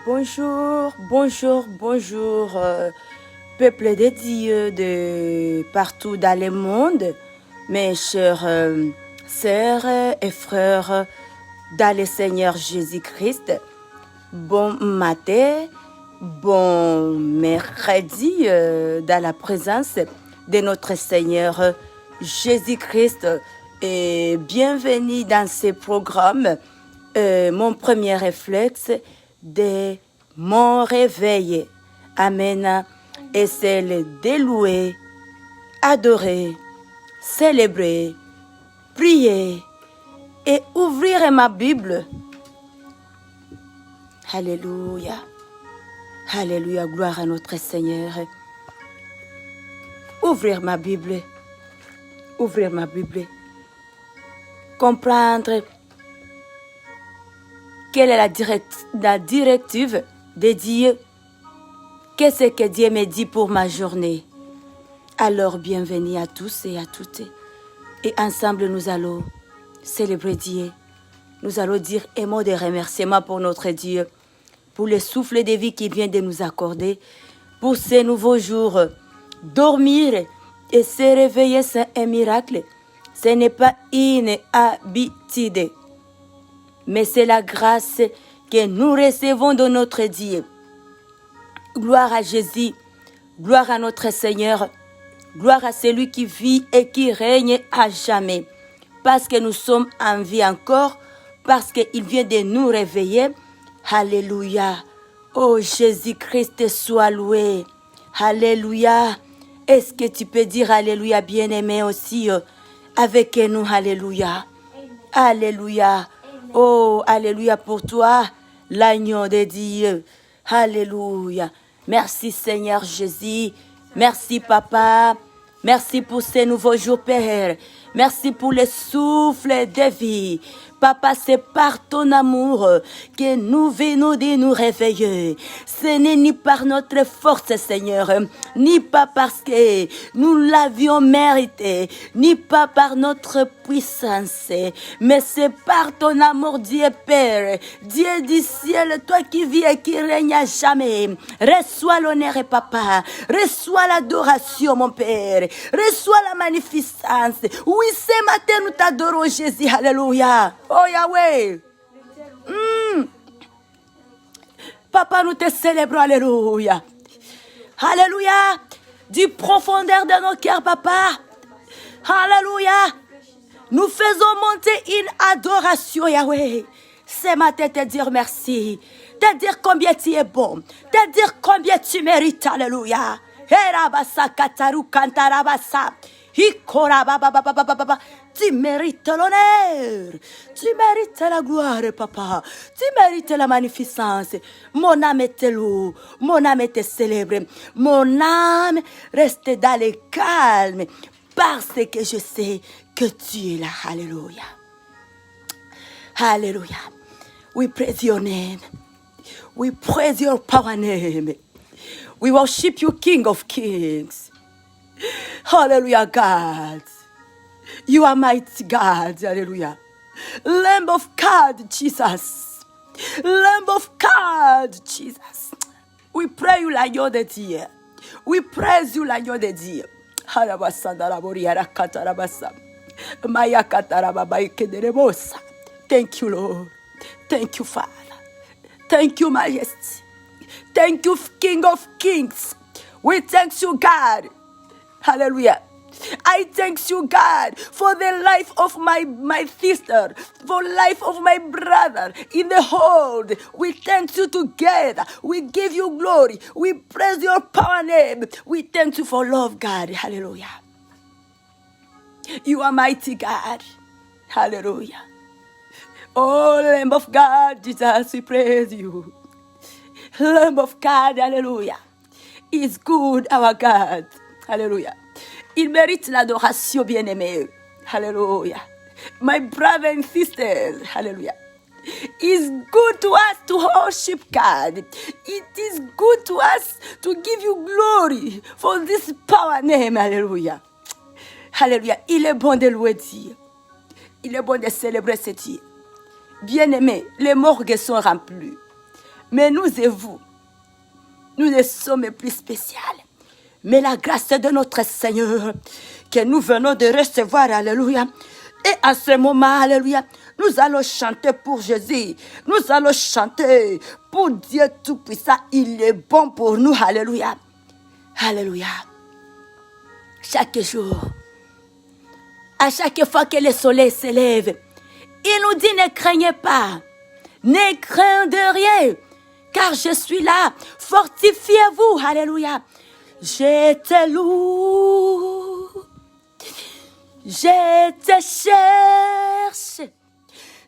Bonjour, bonjour, bonjour, peuple de Dieu de partout dans le monde, mes chers sœurs et frères dans le Seigneur Jésus-Christ. Bon matin, bon mercredi dans la présence de notre Seigneur Jésus-Christ et bienvenue dans ce programme. Mon premier réflexe de mon réveil. Amen. Et c'est le délouer, adorer, célébrer, prier et ouvrir ma Bible. Alléluia. Alléluia. Gloire à notre Seigneur. Ouvrir ma Bible. Ouvrir ma Bible. Comprendre quelle est la directive de Dieu. Qu'est-ce que Dieu me dit pour ma journée? Alors, bienvenue à tous et à toutes. Et ensemble, nous allons célébrer Dieu. Nous allons dire un mot de remerciement pour notre Dieu, pour le souffle de vie qu'il vient de nous accorder, pour ces nouveaux jours. Dormir et se réveiller, c'est un miracle. Ce n'est pas une habitude, mais c'est la grâce que nous recevons de notre Dieu. Gloire à Jésus, gloire à notre Seigneur, gloire à celui qui vit et qui règne à jamais. Parce que nous sommes en vie encore, parce qu'il vient de nous réveiller. Alléluia. Oh Jésus-Christ, sois loué. Alléluia. Est-ce que tu peux dire Alléluia, bien-aimé aussi avec nous? Alléluia. Alléluia. Oh, alléluia pour toi, l'agneau de Dieu. Alléluia. Merci Seigneur Jésus. Merci Papa. Merci pour ces nouveaux jours, Père. Merci pour le souffle de vie. Papa, c'est par ton amour que nous venons de nous réveiller. Ce n'est ni par notre force, Seigneur, ni pas parce que nous l'avions mérité, ni pas par notre puissance, mais c'est par ton amour, Dieu Père, Dieu du ciel, toi qui vis et qui règne à jamais. Reçois l'honneur, Papa. Reçois l'adoration, mon Père. Reçois la magnificence. Oui, ce matin, nous t'adorons, Jésus. Alléluia. Oh Yahweh. Papa, nous te célébrons. Alléluia. Alléluia. Du profondeur de nos cœurs, Papa. Alléluia. Nous faisons monter une adoration, Yahweh. Ce matin, te dire merci. Te dire combien tu es bon. Te dire combien tu mérites. Alléluia. Herabasa kataru kantarabasa. Tu mérites l'honneur, tu mérites la gloire, Papa, tu mérites la magnificence. Mon âme te loue, mon âme te célèbre, mon âme reste dans le calme parce que je sais que tu es là. Alléluia. Alléluia. We praise your name. We praise your power name. We worship you, King of Kings. Hallelujah, God. You are mighty God. Hallelujah. Lamb of God, Jesus. Lamb of God, Jesus. We pray you like you're the dear. We praise you like you're the dear. Thank you, Lord. Thank you, Father. Thank you, Majesty. Thank you, King of Kings. We thank you, God. Hallelujah. I thank you, God, for the life of my sister, for life of my brother in the whole. We thank you together. We give you glory. We praise your power name. We thank you for love, God. Hallelujah. You are mighty, God. Hallelujah. Oh, Lamb of God, Jesus, we praise you. Lamb of God, hallelujah. Is good, our God. Hallelujah. Il mérite l'adoration, bien-aimé. Hallelujah. My brothers and sisters, hallelujah. It's good to us to worship God. It is good to us to give you glory for this power name. Hallelujah. Hallelujah. Il est bon de louer Dieu. Il est bon de célébrer ce Dieu. Bien-aimé, les morgues sont remplies. Mais nous et vous, nous ne sommes plus spéciales. Mais la grâce de notre Seigneur, que nous venons de recevoir, alléluia. Et à ce moment, alléluia, nous allons chanter pour Jésus. Nous allons chanter pour Dieu Tout-Puissant. Il est bon pour nous, alléluia. Alléluia. Chaque jour, à chaque fois que le soleil s'élève, il nous dit ne craignez pas, ne craignez de rien, car je suis là. Fortifiez-vous, alléluia. Je te loue, je te cherche,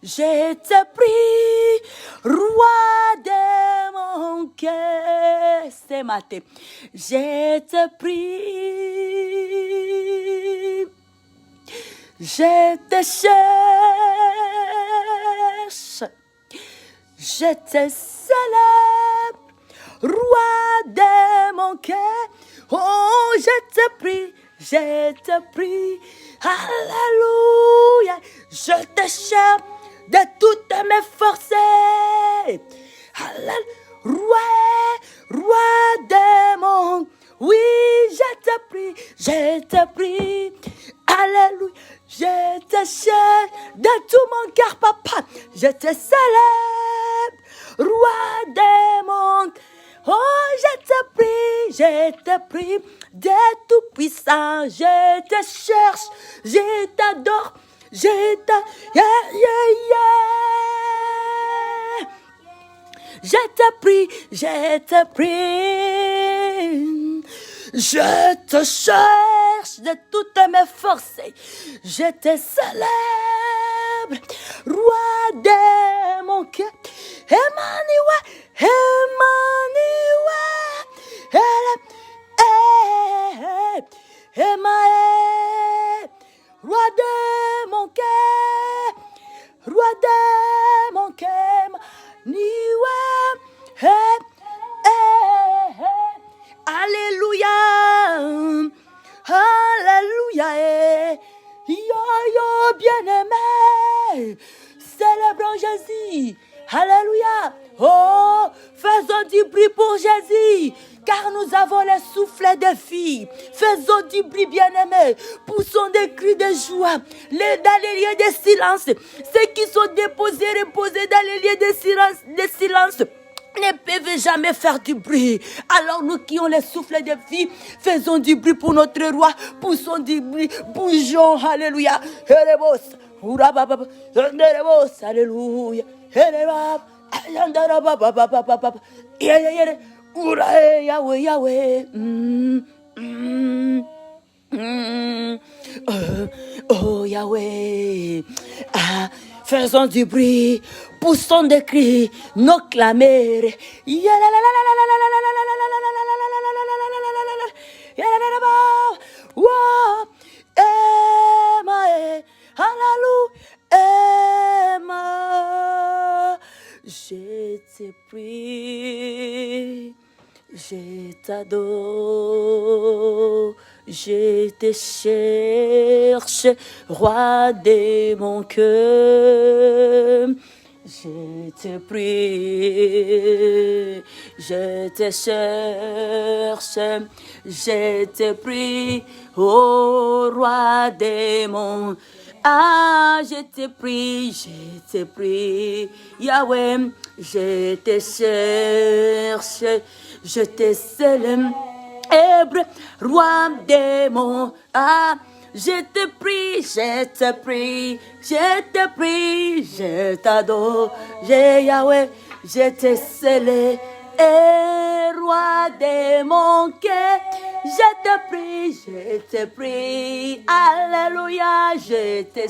je te prie, roi de mon cœur, ce matin. Je te prie, je te cherche, je te célèbre, roi de mon cœur. Oh, je te prie, alléluia, je te cherche de toutes mes forces. Alléluia, roi de mon, oui, je te prie, alléluia, je te cherche de tout mon cœur, papa, je te célèbre, roi de mon, oh, je te prie, de tout puissant, je te cherche, je t'adore, yeah, yeah, yeah. Je te prie, je te cherche de toutes mes forces, je te célèbre, roi de mon cœur, Emmanuel, Emmanuel, roi de mon cœur, roi de mon cœur, alléluia, alléluia, yo yo bien-aimé, célébrons Jésus, alléluia, oh, faisons du bruit pour Jésus, car nous avons le souffle de vie. Faisons du bruit, bien-aimés. Poussons des cris de joie. Dans les lieux de silence. Ceux qui sont déposés, reposés dans les lieux de silence ne peuvent jamais faire du bruit. Alors nous qui ont le souffle de vie, faisons du bruit pour notre roi. Poussons du bruit. Bougeons. Alléluia. Alléluia. Yahweh, Yahweh. Oh Yahweh. Ah, faisons du bruit, poussons des cris, nos clameurs. Je te prie, je t'adore, je te cherche, roi de mon cœur. Je te prie, je te cherche, je te prie, ô roi des monts. Ah, je te prie, Yahweh, je te cherche, je te célèbre, roi des monts. Ah, je te prie, je t'adore, Yahweh, je te célèbre, roi de mon cœur. Je te prie, alléluia, je te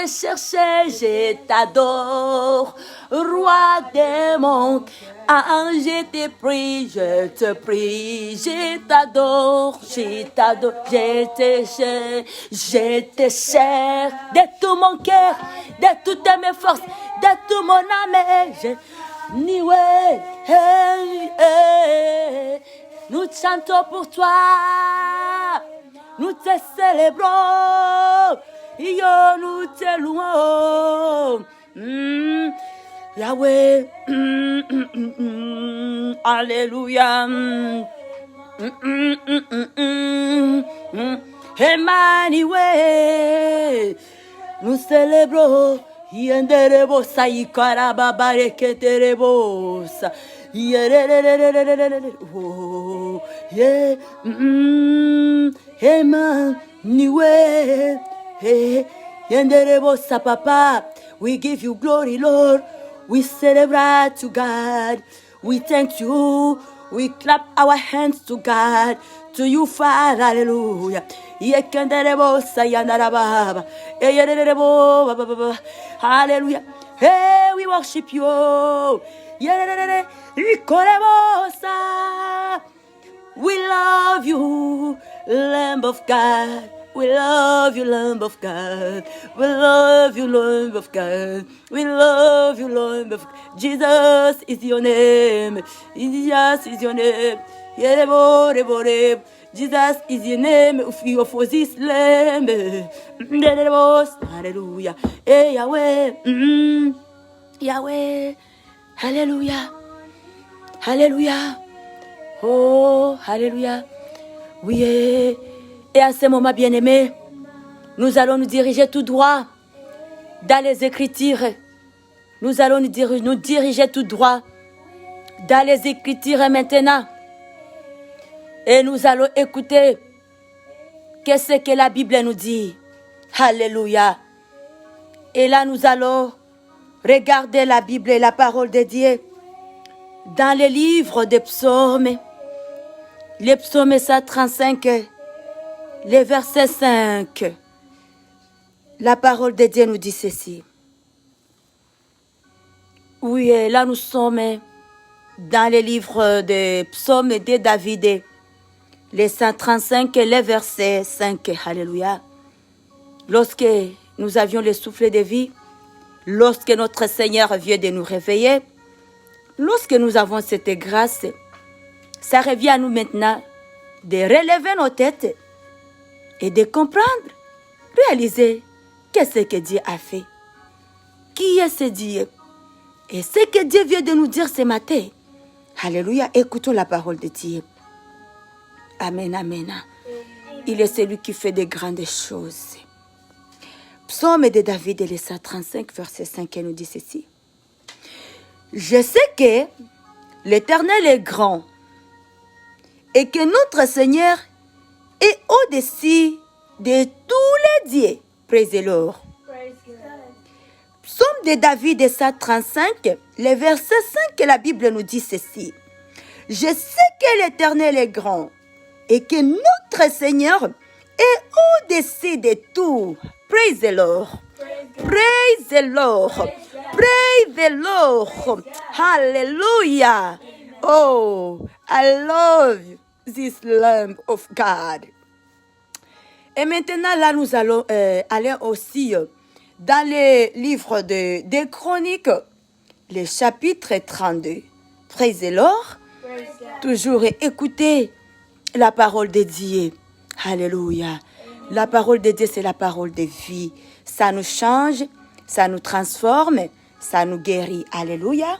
cherche, je t'adore, roi des monts. Ah, je te prie, je t'adore, je te cherche de tout mon cœur, de toutes mes forces, de tout mon âme. Nous chantons pour toi, nous te célébrons, nous te louons. Yahweh. Alléluia. Emmanuel. Nous célébrons. Yenderebo saikara bareketerebo sa. Oh, yeah. Emmanuel. Yenderebo sa papa. We give you glory, Lord. We celebrate to God. We thank you. We clap our hands to God. To you, Father. Hallelujah. Hallelujah. Hey, we worship you. We love you, Lamb of God. We love you, Lamb of God. We love you, Lamb of God. We love you, Lamb of God. Jesus is your name. Jesus is your name. Jesus is your name. For this lamb. Hallelujah. Hey, Yahweh. Yahweh. Hallelujah. Hallelujah. Oh, Alléluia. Oui, et à ce moment, bien-aimé, nous allons nous diriger tout droit dans les Écritures. Nous allons nous diriger tout droit dans les Écritures maintenant. Et nous allons écouter qu'est-ce que la Bible nous dit. Alléluia. Et là, nous allons regarder la Bible et la parole de Dieu dans les livres des psaumes. Les psaumes 135, le verset 5. La parole de Dieu nous dit ceci. Oui, là nous sommes dans les livres des psaumes de David, les 135, le verset 5. Alléluia. Lorsque nous avions le souffle de vie, lorsque notre Seigneur vient de nous réveiller, lorsque nous avons cette grâce, ça revient à nous maintenant de relever nos têtes et de comprendre, réaliser qu'est-ce que Dieu a fait. Qui est ce Dieu? Et ce que Dieu vient de nous dire ce matin. Alléluia, écoutons la parole de Dieu. Amen, amen. Il est celui qui fait de grandes choses. Psaume de David, le 135, verset 5, nous dit ceci. Je sais que l'Éternel est grand et que notre Seigneur est au-dessus de tous les dieux. Praise the Lord. Psaume de David 135, le verset 5, la Bible nous dit ceci. Je sais que l'Éternel est grand et que notre Seigneur est au-dessus de tout. Praise the Lord. Praise the Lord. Praise the Lord. Hallelujah. Oh, I love this Lamb of God. Et maintenant, là, nous allons aller aussi dans les livres des Chroniques, le chapitre 32. Praise the Lord. Toujours écouter la parole de Dieu. Alléluia. La parole de Dieu, c'est la parole de vie. Ça nous change, ça nous transforme, ça nous guérit. Alléluia.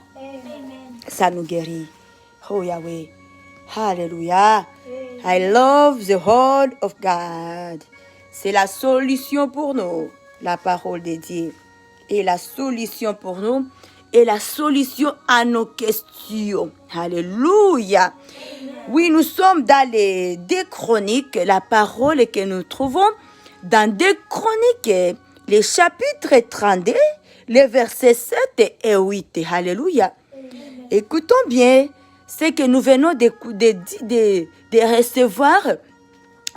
Ça nous guérit. Oh Yahweh. Hallelujah. I love the word of God. C'est la solution pour nous, la parole de Dieu. Et la solution pour nous, et la solution à nos questions. Alléluia. Oui, nous sommes dans les deux Chroniques, la parole que nous trouvons dans deux Chroniques, les chapitres 32, les versets 7 et 8. Alléluia. Écoutons bien ce que nous venons de recevoir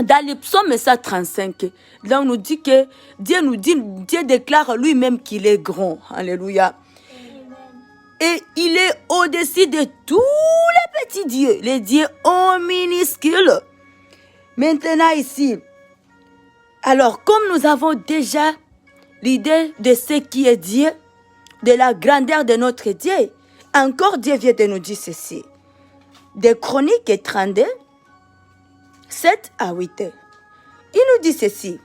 dans le psaume 135. Là, on nous dit que Dieu déclare lui-même qu'il est grand. Alléluia. Et il est au-dessus de tous les petits dieux, les dieux en minuscules. Maintenant ici, alors comme nous avons déjà l'idée de ce qui est Dieu, de la grandeur de notre Dieu, encore Dieu vient de nous dire ceci. Des Chroniques 32, 7 à 8. Il nous dit ceci.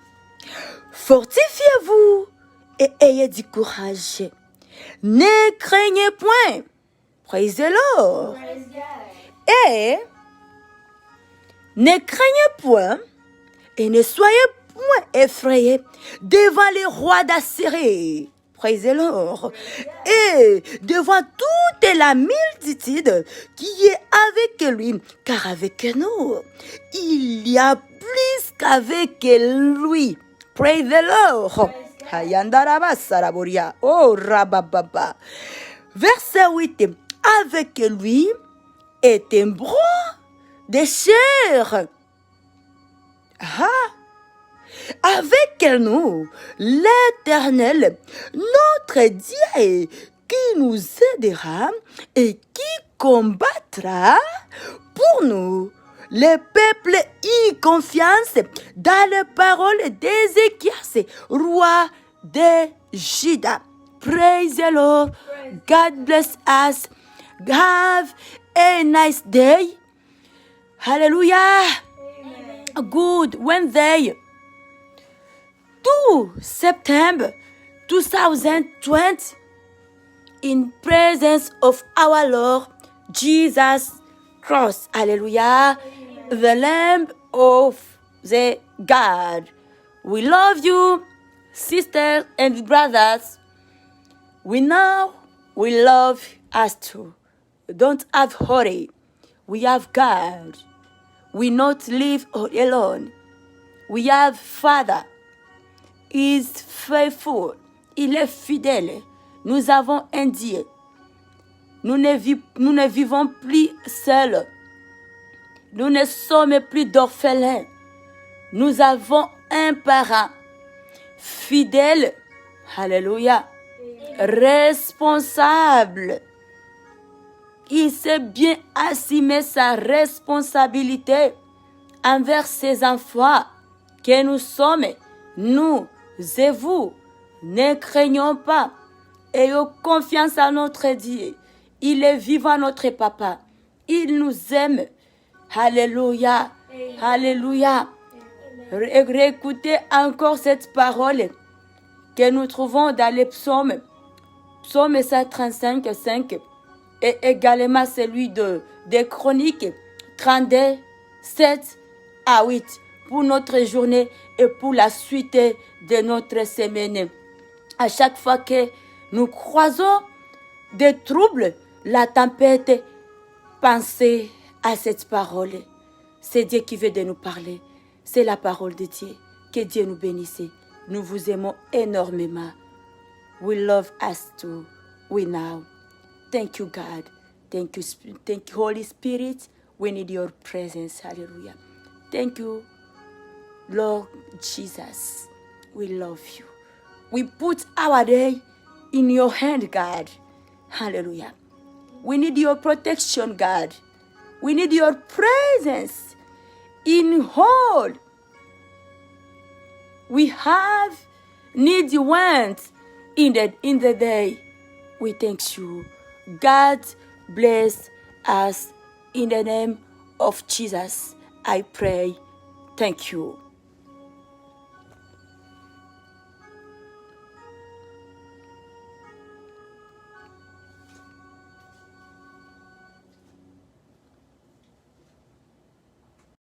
Fortifiez-vous et ayez du courage. Ne craignez point. Praise the Lord. Et ne craignez point et ne soyez point effrayés devant les rois d'Assyrie. Praise the Lord. Et devant toute la multitude qui est avec lui, car avec nous, il y a plus qu'avec lui. Praise the Lord. Oh, rabababa. Verset 8. Avec lui est un bras de chair. Avec nous, l'Éternel, notre Dieu, qui nous aidera et qui combattra pour nous. Le peuple y confiance dans les paroles d'Ézéchias, roi de Juda. Praise the Lord. God bless us. Have a nice day. Hallelujah. Good Wednesday. 2 September 2020, in presence of our Lord Jesus Christ. Hallelujah. The Lamb of the God. We love you, sisters and brothers. We love us too. Don't have hurry. We have God. We not live alone. We have Father. He is faithful. Il est fidèle. Nous avons un Dieu. Nous ne vivons plus seuls. Nous ne sommes plus d'orphelins. Nous avons un parent fidèle. Alléluia. Responsable. Il sait bien assumer sa responsabilité envers ses enfants que nous sommes, nous et vous. Ne craignons pas. Ayons confiance en notre Dieu. Il est vivant, notre papa. Il nous aime. Alléluia. Alléluia. Réécoutez encore cette parole que nous trouvons dans les psaumes. Psaume 135, 5. Et également celui des Chroniques 32, 7 à 8. Pour notre journée et pour la suite de notre semaine. À chaque fois que nous croisons des troubles, la tempête, pensez à cette parole. C'est Dieu qui veut de nous parler. C'est la parole de Dieu. Que Dieu nous bénisse. Nous vous aimons énormément. We love us too. We now. Thank you, God. Thank you, Holy Spirit. We need your presence. Hallelujah. Thank you, Lord Jesus. We love you. We put our day in your hand, God. Hallelujah. We need your protection, God. We need your presence in all. We have need wants in the day. We thank you. God bless us in the name of Jesus. I pray. Thank you.